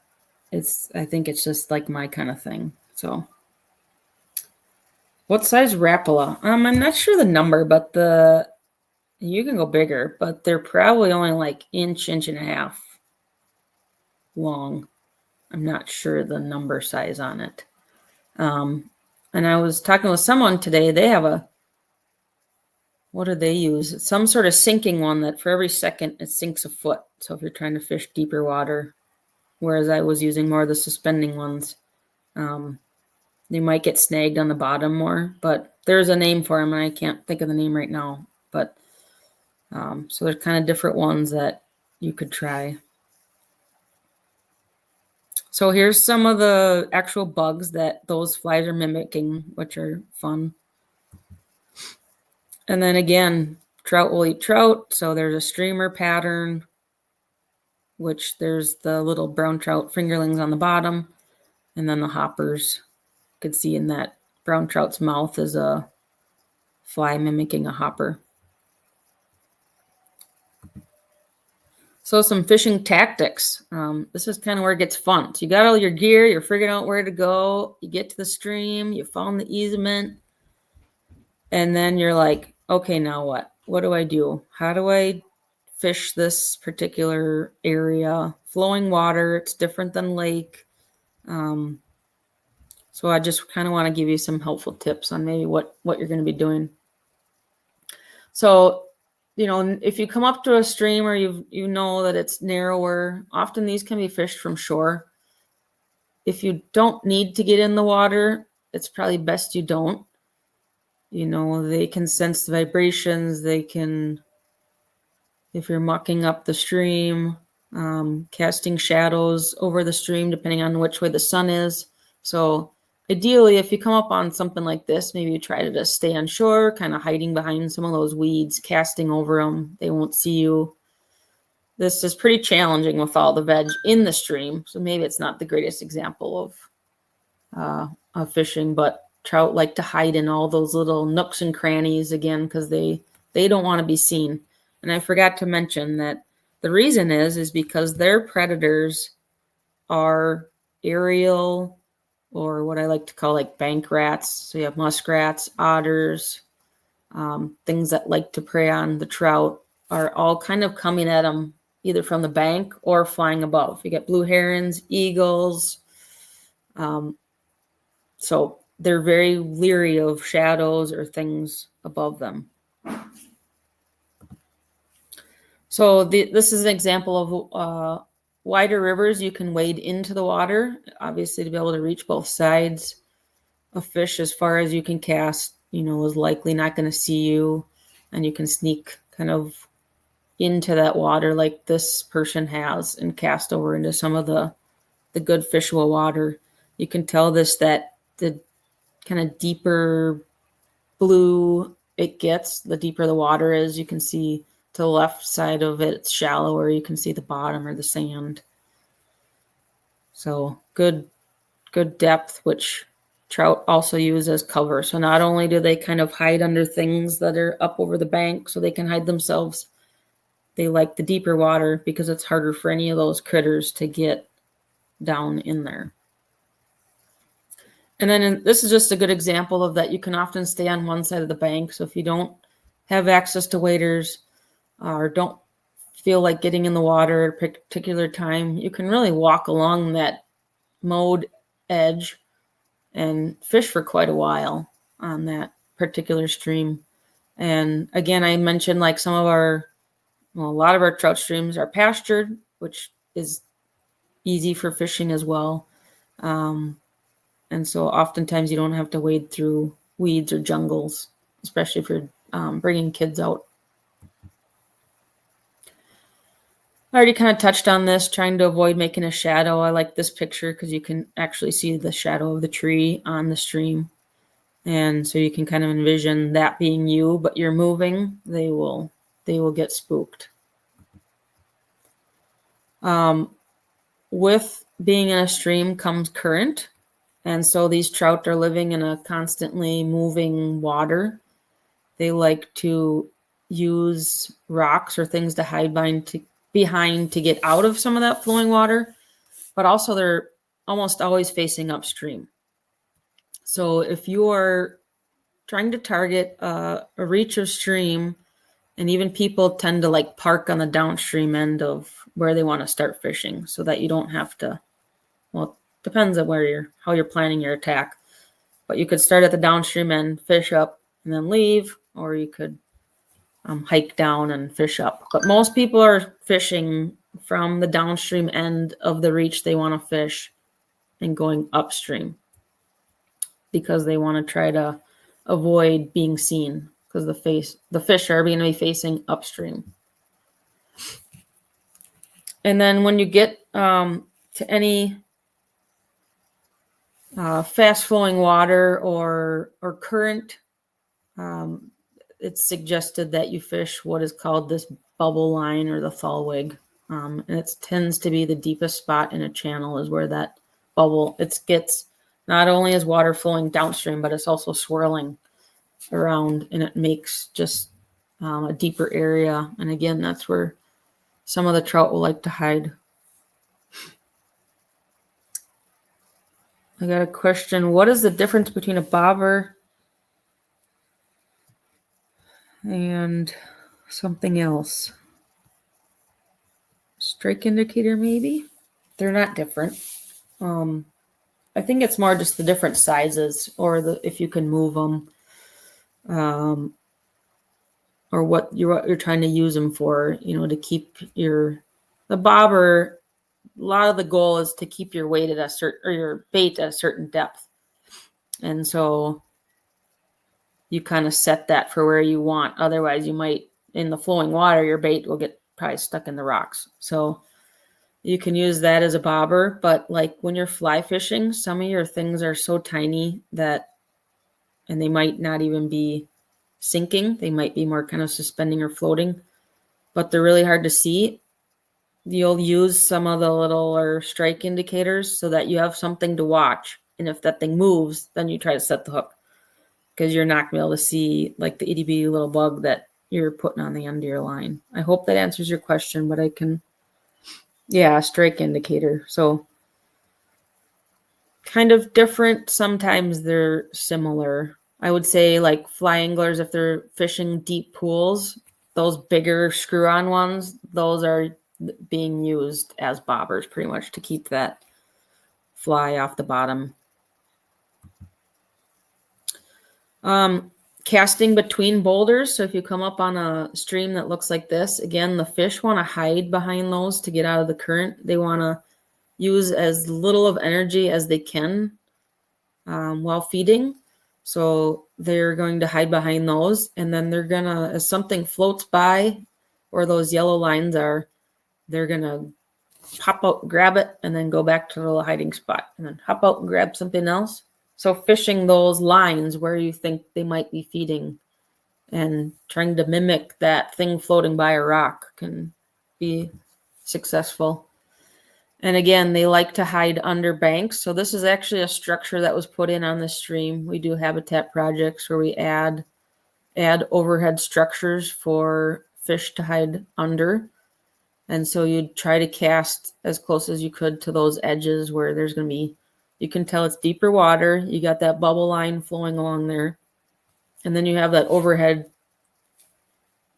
I think it's just like my kind of thing. So, what size Rapala? I'm not sure the number, but you can go bigger, but they're probably only like inch and a half long. I'm not sure the number size on it. And I was talking with someone today. They have what do they use? It's some sort of sinking one that for every second it sinks a foot. So if you're trying to fish deeper water, whereas I was using more of the suspending ones, they might get snagged on the bottom more, but there's a name for them and I can't think of the name right now. But so there's kind of different ones that you could try. So here's some of the actual bugs that those flies are mimicking, which are fun. And then again, trout will eat trout. So there's a streamer pattern, which there's the little brown trout fingerlings on the bottom. And then the hoppers. You could see in that brown trout's mouth is a fly mimicking a hopper. So some fishing tactics. This is kind of where it gets fun. So you got all your gear, you're figuring out where to go, you get to the stream, you found the easement, and then you're like, okay, now what? What do I do? How do I fish this particular area? Flowing water, it's different than lake. So I just kind of want to give you some helpful tips on maybe what you're going to be doing. So if you come up to a stream or you know that it's narrower, often these can be fished from shore. If you don't need to get in the water, it's probably best you don't. They can sense the vibrations. They can, if you're mucking up the stream, casting shadows over the stream, depending on which way the sun is. So ideally, if you come up on something like this, maybe you try to just stay on shore, kind of hiding behind some of those weeds, casting over them. They won't see you. This is pretty challenging with all the veg in the stream. So maybe it's not the greatest example of fishing, but trout like to hide in all those little nooks and crannies again, because they don't want to be seen. And I forgot to mention that the reason is because their predators are aerial, or what I like to call like bank rats. So you have muskrats, otters, things that like to prey on the trout are all kind of coming at them either from the bank or flying above. You get blue herons, eagles. So they're very leery of shadows or things above them. So this is an example of wider rivers. You can wade into the water, obviously, to be able to reach both sides. A fish as far as you can cast, is likely not going to see you, and you can sneak kind of into that water like this person has and cast over into some of the good fishable water. You can tell that the kind of deeper blue it gets, the deeper the water is. You can see to the left side of it, it's shallower. You can see the bottom or the sand. So good depth, which trout also use as cover. So not only do they kind of hide under things that are up over the bank so they can hide themselves, they like the deeper water because it's harder for any of those critters to get down in there. And then this is just a good example of that. You can often stay on one side of the bank. So if you don't have access to waders or don't feel like getting in the water at a particular time, you can really walk along that mowed edge and fish for quite a while on that particular stream. And again, I mentioned like a lot of our trout streams are pastured, which is easy for fishing as well. And so oftentimes you don't have to wade through weeds or jungles, especially if you're bringing kids out. I already kind of touched on this, trying to avoid making a shadow. I like this picture because you can actually see the shadow of the tree on the stream. And so you can kind of envision that being you, but you're moving, they will get spooked. With being in a stream comes current. And so these trout are living in a constantly moving water. They like to use rocks or things to hide behind to get out of some of that flowing water, but also they're almost always facing upstream. So if you are trying to target a reach of stream, and even people tend to like park on the downstream end of where they want to start fishing so that you don't have to, well, it depends on how you're planning your attack. But you could start at the downstream end, fish up, and then leave, or you could hike down and fish up. But most people are fishing from the downstream end of the reach they want to fish and going upstream because they want to try to avoid being seen because the fish are going to be facing upstream. And then when you get to any fast flowing water or current, it's suggested that you fish what is called this bubble line or the thalweg. And it tends to be the deepest spot in a channel is where that bubble, it gets not only is water flowing downstream, but it's also swirling around and it makes just a deeper area. And again, that's where some of the trout will like to hide. I got a question. What is the difference between a bobber and something else? Strike indicator, maybe? They're not different. I think it's more just the different sizes or if you can move them, or what you're trying to use them for, to keep the bobber. A lot of the goal is to keep your weight your bait at a certain depth. And so you kind of set that for where you want. Otherwise you might, in the flowing water, your bait will get probably stuck in the rocks. So you can use that as a bobber, but like when you're fly fishing, some of your things are so tiny and they might not even be sinking. They might be more kind of suspending or floating, but they're really hard to see. You'll use some of the little strike indicators so that you have something to watch. And if that thing moves, then you try to set the hook because you're not going to be able to see like the itty bitty little bug that you're putting on the end of your line. I hope that answers your question, but strike indicator. So kind of different. Sometimes they're similar. I would say like fly anglers, if they're fishing deep pools, those bigger screw-on ones, those are being used as bobbers pretty much to keep that fly off the bottom. Casting between boulders. So if you come up on a stream that looks like this, again, the fish want to hide behind those to get out of the current. They want to use as little of energy as they can while feeding. So they're going to hide behind those. And then they're going to, as something floats by where those yellow lines are, they're going to hop out, grab it, and then go back to the little hiding spot. And then hop out and grab something else. So fishing those lines where you think they might be feeding and trying to mimic that thing floating by a rock can be successful. And again, they like to hide under banks. So this is actually a structure that was put in on the stream. We do habitat projects where we add overhead structures for fish to hide under. And so you'd try to cast as close as you could to those edges where there's going to be, you can tell it's deeper water. You got that bubble line flowing along there. And then you have that overhead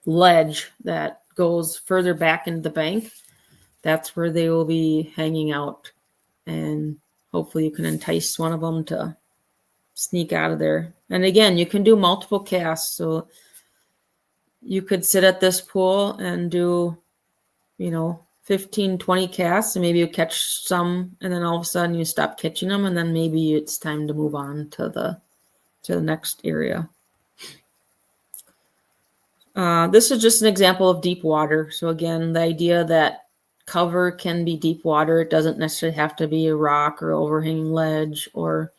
ledge that goes further back into the bank. That's where they will be hanging out. And hopefully you can entice one of them to sneak out of there. And again, you can do multiple casts. So you could sit at this pool and do, 15, 20 casts, and maybe you catch some, and then all of a sudden you stop catching them, and then maybe it's time to move on to the next area. This is just an example of deep water. So again, the idea that cover can be deep water. It doesn't necessarily have to be a rock or overhanging ledge or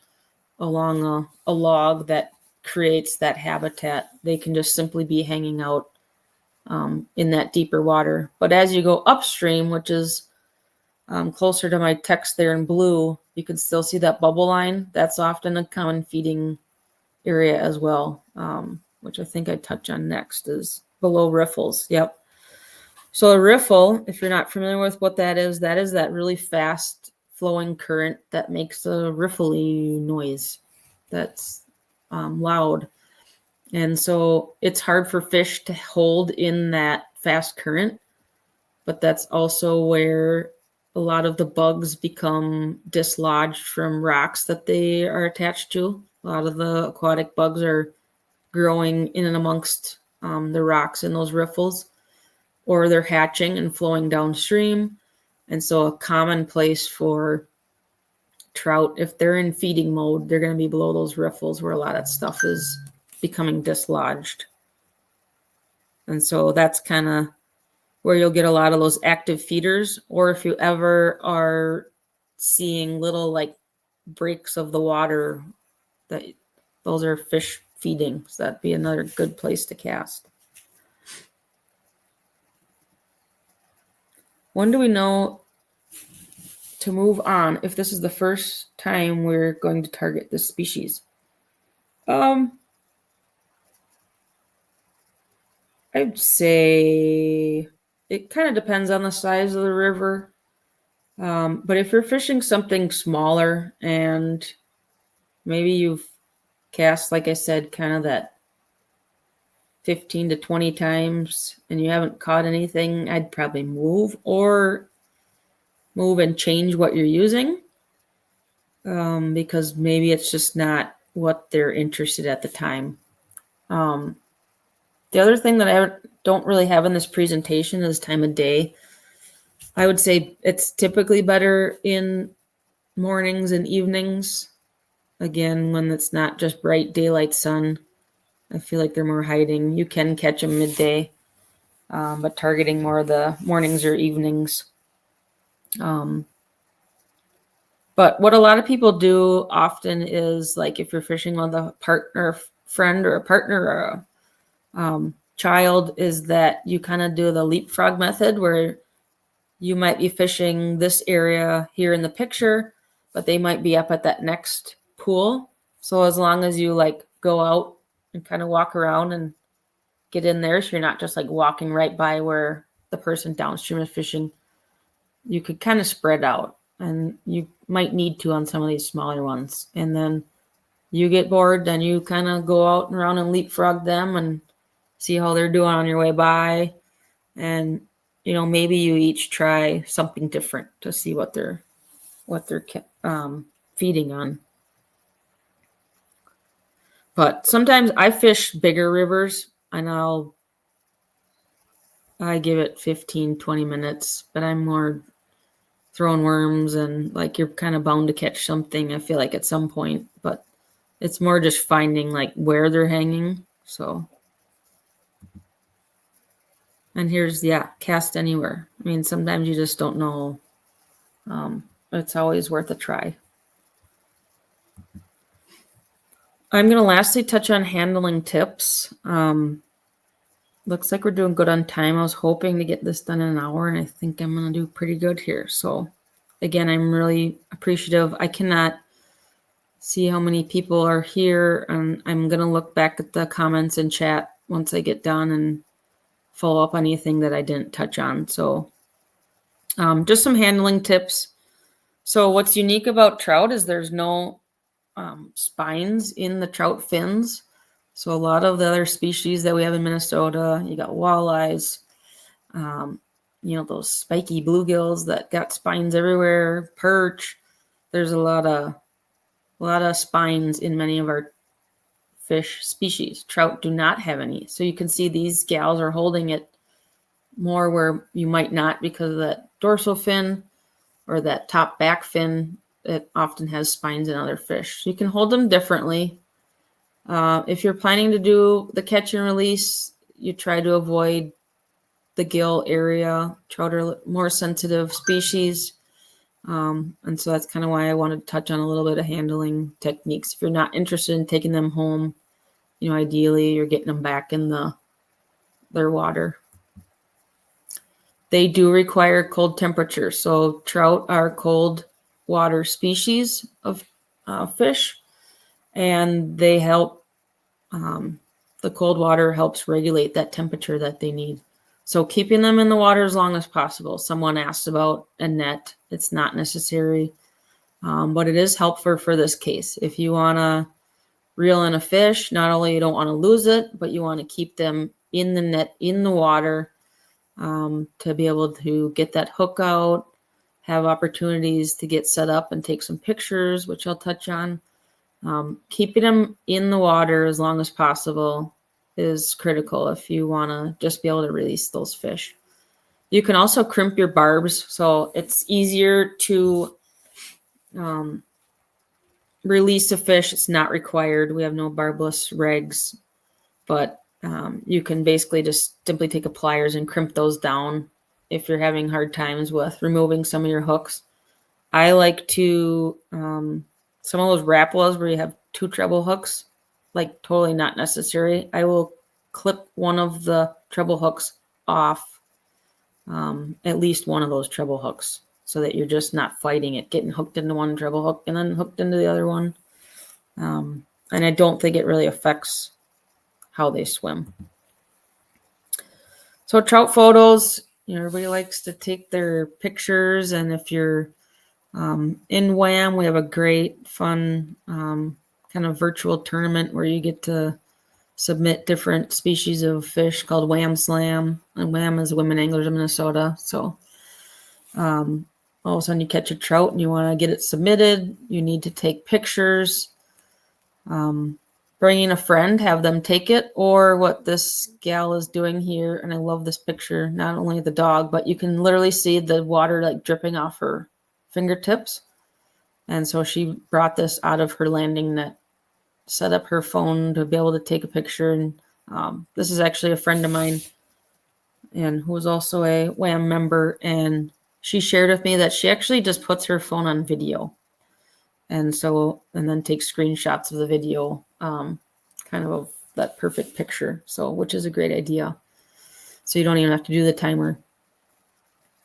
along a log that creates that habitat. They can just simply be hanging out in that deeper water. But as you go upstream, which is closer to my text there in blue, you can still see that bubble line. That's often a common feeding area as well, which I think I touch on next, is below riffles. Yep. So a riffle, if you're not familiar with what that is that really fast flowing current that makes a riffly noise that's loud. And so it's hard for fish to hold in that fast current, but that's also where a lot of the bugs become dislodged from rocks that they are attached to. A lot of the aquatic bugs are growing in and amongst the rocks in those riffles, or they're hatching and flowing downstream. And so a common place for trout, if they're in feeding mode, they're going to be below those riffles where a lot of stuff is becoming dislodged. And so that's kind of where you'll get a lot of those active feeders, or if you ever are seeing little like breaks of the water, those are fish feeding. So that'd be another good place to cast. When do we know to move on if this is the first time we're going to target this species? I'd say it kind of depends on the size of the river. But if you're fishing something smaller and maybe you've cast, like I said, kind of that 15 to 20 times and you haven't caught anything, I'd probably move and change what you're using, because maybe it's just not what they're interested at the time. The other thing that I don't really have in this presentation is time of day. I would say it's typically better in mornings and evenings. Again, when it's not just bright daylight sun, I feel like they're more hiding. You can catch them midday, but targeting more the mornings or evenings. But what a lot of people do often is, like, if you're fishing with a partner, friend, or a partner or a child, is that you kind of do the leapfrog method, where you might be fishing this area here in the picture, but they might be up at that next pool. So as long as you like go out and kind of walk around and get in there, so you're not just like walking right by where the person downstream is fishing, you could kind of spread out, and you might need to on some of these smaller ones. And then you get bored, then you kind of go out and around and leapfrog them and see how they're doing on your way by. And maybe you each try something different to see what they're feeding on. But sometimes I fish bigger rivers, and I give it 15, 20 minutes, but I'm more throwing worms, and like you're kind of bound to catch something, I feel like, at some point, but it's more just finding like where they're hanging. So, and here's, cast anywhere. I mean, sometimes you just don't know. It's always worth a try. I'm going to lastly touch on handling tips. Looks like we're doing good on time. I was hoping to get this done in an hour, and I think I'm going to do pretty good here. So again, I'm really appreciative. I cannot see how many people are here, and I'm going to look back at the comments and chat once I get done and follow up on anything that I didn't touch on. So just some handling tips. So what's unique about trout is there's no spines in the trout fins. So a lot of the other species that we have in Minnesota, you got walleyes, those spiky bluegills that got spines everywhere, perch, there's a lot of spines in many of our fish species. Trout do not have any. So you can see these gals are holding it more where you might not because of that dorsal fin or that top back fin. It often has spines in other fish. You can hold them differently. If you're planning to do the catch and release, you try to avoid the gill area. Trout are more sensitive species. And so that's kind of why I wanted to touch on a little bit of handling techniques. If you're not interested in taking them home, ideally you're getting them back in their water. They do require cold temperatures. So trout are cold water species of fish, and they help. The cold water helps regulate that temperature that they need. So keeping them in the water as long as possible. Someone asked about a net. It's not necessary, but it is helpful for this case. If you want to reel in a fish, not only you don't want to lose it, but you want to keep them in the net, in the water, to be able to get that hook out, have opportunities to get set up and take some pictures, which I'll touch on. Keeping them in the water as long as possible is critical if you want to just be able to release those fish. You can also crimp your barbs, so it's easier to release a fish. It's not required. We have no barbless regs, but you can basically just simply take a pliers and crimp those down if you're having hard times with removing some of your hooks. I like to, some of those Rapalas where you have 2 treble hooks, like totally not necessary. I will clip one of the treble hooks off, at least one of those treble hooks, so that you're just not fighting it, getting hooked into one treble hook and then hooked into the other one. And I don't think it really affects how they swim. So trout photos, everybody likes to take their pictures, and if you're in WHAM, we have a great, fun kind of virtual tournament where you get to submit different species of fish called WHAM Slam, and WHAM is Women Anglers of Minnesota. So all of a sudden you catch a trout and you want to get it submitted, you need to take pictures. Bringing a friend, have them take it, or what this gal is doing here, and I love this picture, not only the dog, but you can literally see the water like dripping off her fingertips. And so she brought this out of her landing net, set up her phone to be able to take a picture. And this is actually a friend of mine, and who was also a WHAM member, and she shared with me that she actually just puts her phone on video. And then take screenshots of the video, kind of that perfect picture. So, which is a great idea. So you don't even have to do the timer.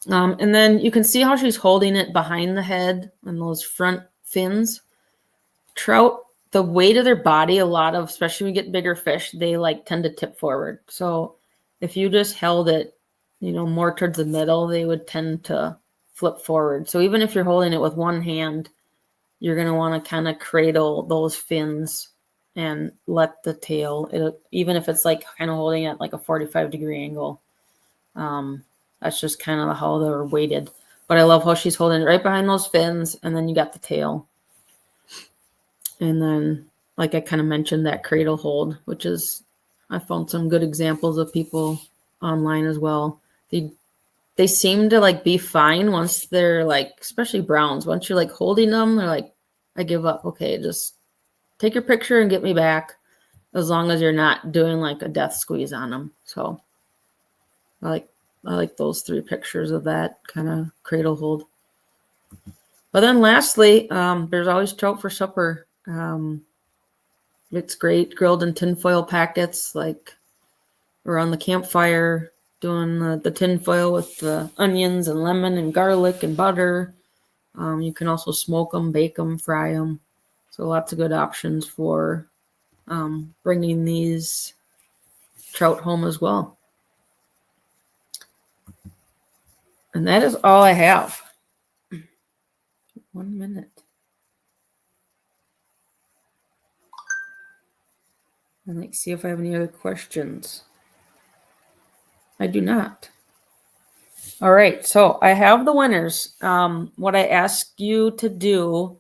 And then you can see how she's holding it behind the head and those front fins. Trout, the weight of their body, especially when you get bigger fish, they tend to tip forward. So if you just held it, more towards the middle, they would tend to flip forward. So even if you're holding it with one hand, you're going to want to kind of cradle those fins and let the tail, even if it's kind of holding it like a 45-degree angle. That's just kind of how they're weighted. But I love how she's holding it right behind those fins, and then you got the tail. And then, like I kind of mentioned, that cradle hold, which is, I found some good examples of people online as well. They seem to be fine once they're especially browns. Once you're holding them, they're like, I give up. Okay, just take your picture and get me back, as long as you're not doing a death squeeze on them. So I like those 3 pictures of that kind of cradle hold. But then lastly, there's always trout for supper. It's great grilled in tinfoil packets, around the campfire, doing the tinfoil with the onions and lemon and garlic and butter. You can also smoke them, bake them, fry them. So lots of good options for bringing these trout home as well. And that is all I have. 1 minute. And see if I have any other questions. I do not. All right, so I have the winners. What I ask you to do,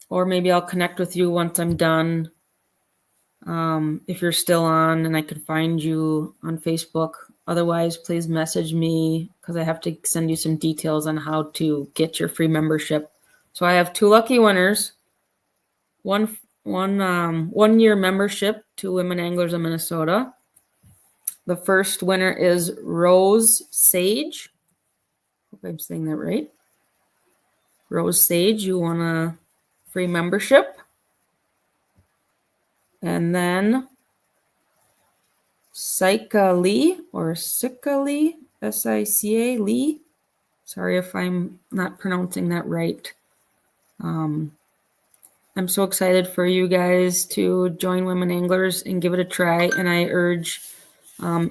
or maybe I'll connect with you once I'm done. If you're still on and I could find you on Facebook. Otherwise, please message me because I have to send you some details on how to get your free membership. So I have 2 lucky winners. One 1-year membership to Women Anglers of Minnesota. The first winner is Rose Sage. Hope I'm saying that right. Rose Sage, you want a free membership. And then Sika Lee or Sika Lee, S-I-C-A Lee. Sorry if I'm not pronouncing that right. I'm so excited for you guys to join Women Anglers and give it a try. And I urge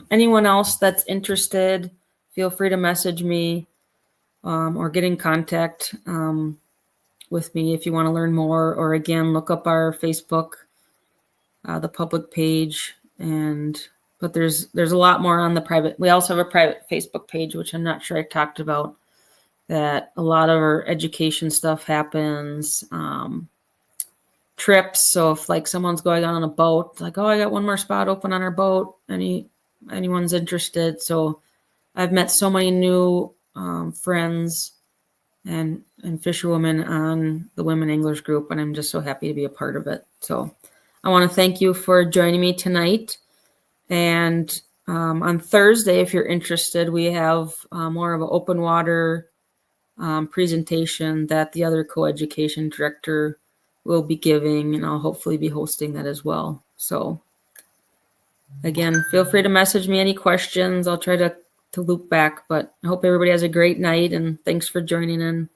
anyone else that's interested, feel free to message me or get in contact with me if you want to learn more. Or again, look up our Facebook, the public page, but there's a lot more on the private. We also have a private Facebook page, which I'm not sure I talked about, that a lot of our education stuff happens. Trips. So if like someone's going on a boat, like, oh, I got one more spot open on our boat. Anyone's interested. So I've met so many new friends and fisherwomen on the Women Anglers group, and I'm just so happy to be a part of it. So I want to thank you for joining me tonight. And on Thursday, if you're interested, we have more of an open water presentation that the other co-education director will be giving, and I'll hopefully be hosting that as well. So again, feel free to message me any questions. I'll try to loop back, but I hope everybody has a great night, and thanks for joining in.